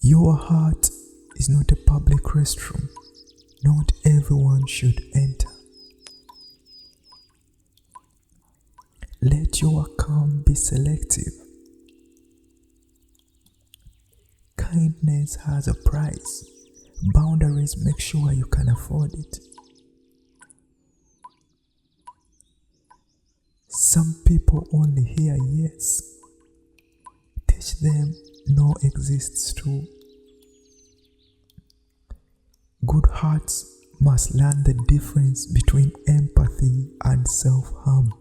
Your heart is not a public restroom. Not everyone should enter. Let your calm be selective. Kindness has a price. Boundaries make sure you can afford it. Some people only hear yes. Teach them no exists too. Good hearts must learn the difference between empathy and self-harm.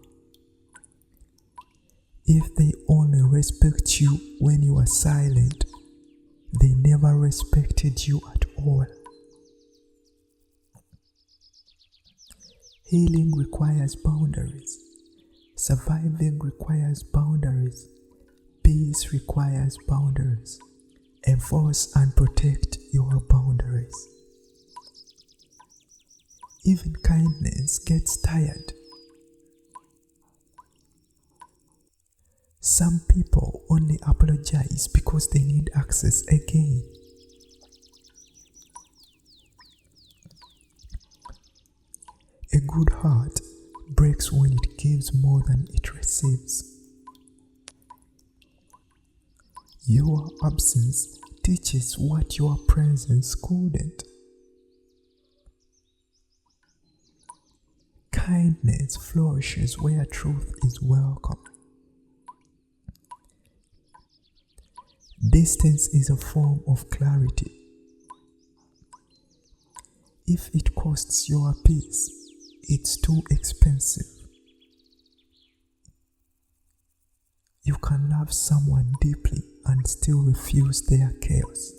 If they only respect you when you are silent, they never respected you at all. Healing requires boundaries. Surviving requires boundaries. Peace requires boundaries. Enforce and protect your boundaries. Even kindness gets tired. Some people only apologize because they need access again. A good heart breaks when it gives more than it receives. Your absence teaches what your presence couldn't. Kindness flourishes where truth is welcome. Distance is a form of clarity. If it costs your peace, it's too expensive. You can love someone deeply and still refuse their chaos.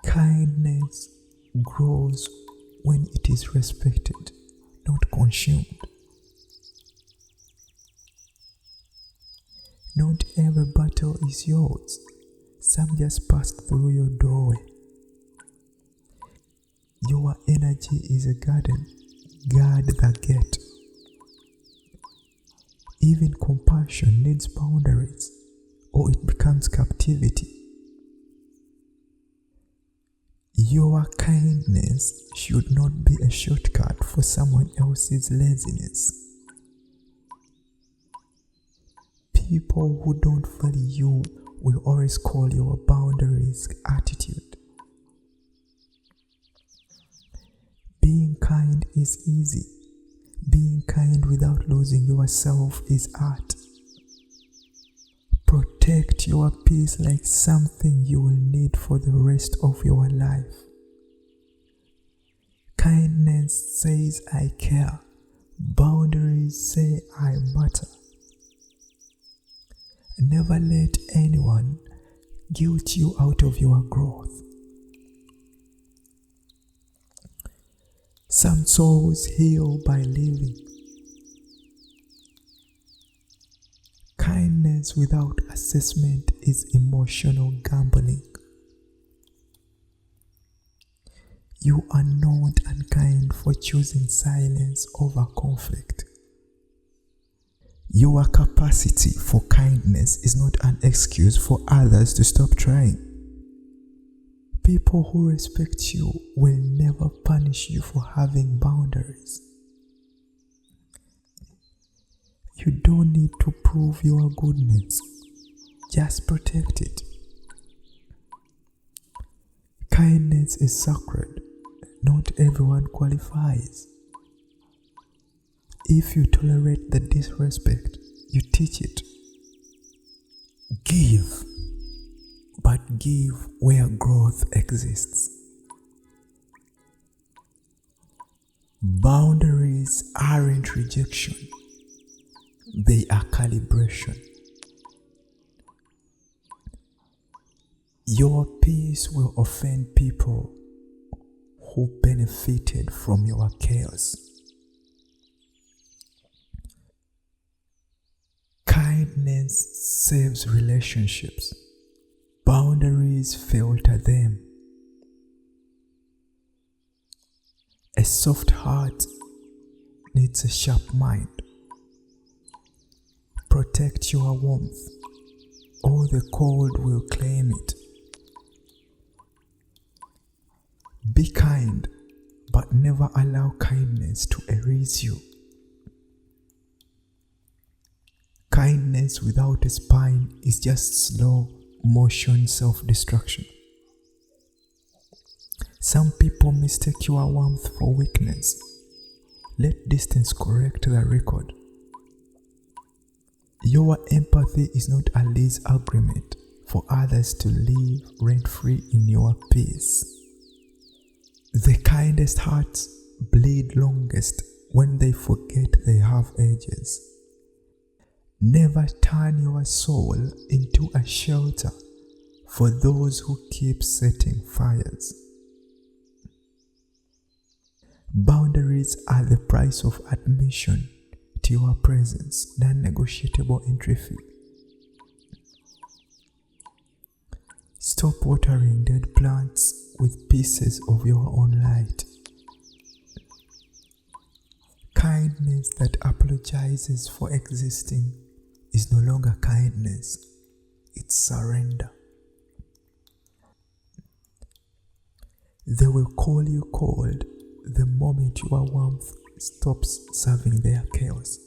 Kindness grows when it is respected, not consumed. Not every battle is yours. Some just passed through your doorway. Your energy is a garden. Guard the gate. Even compassion needs boundaries, or it becomes captivity. Your kindness should not be a shortcut for someone else's laziness. People who don't value you will always call your boundaries attitude. Being kind is easy. Being kind without losing yourself is art. Protect your peace like something you will need for the rest of your life. Kindness says I care. Boundaries say I matter. Never let anyone guilt you out of your growth. Some souls heal by living. Kindness without assessment is emotional gambling. You are not unkind for choosing silence over conflict. Your capacity for kindness is not an excuse for others to stop trying. People who respect you will never punish you for having boundaries. You don't need to prove your goodness. Just protect it. Kindness is sacred. Not everyone qualifies. If you tolerate the disrespect, you teach it. Give, but give where growth exists. Boundaries aren't rejection, they are calibration. Your peace will offend people who benefited from your chaos. Kindness saves relationships. Boundaries filter them. A soft heart needs a sharp mind. Protect your warmth. All the cold will claim it. Be kind, but never allow kindness to erase you. Kindness without a spine is just slow motion self-destruction. Some people mistake your warmth for weakness. Let distance correct the record. Your empathy is not a lease agreement for others to live rent-free in your peace. The kindest hearts bleed longest when they forget they have edges. Never turn your soul into a shelter for those who keep setting fires. Boundaries are the price of admission to your presence, non-negotiable entry fee. Stop watering dead plants with pieces of your own light. Kindness that apologizes for existing is no longer kindness, it's surrender. They will call you cold the moment your warmth stops serving their chaos.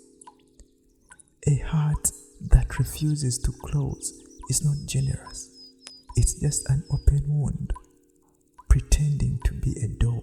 A heart that refuses to close is not generous. It's just an open wound, pretending to be a door.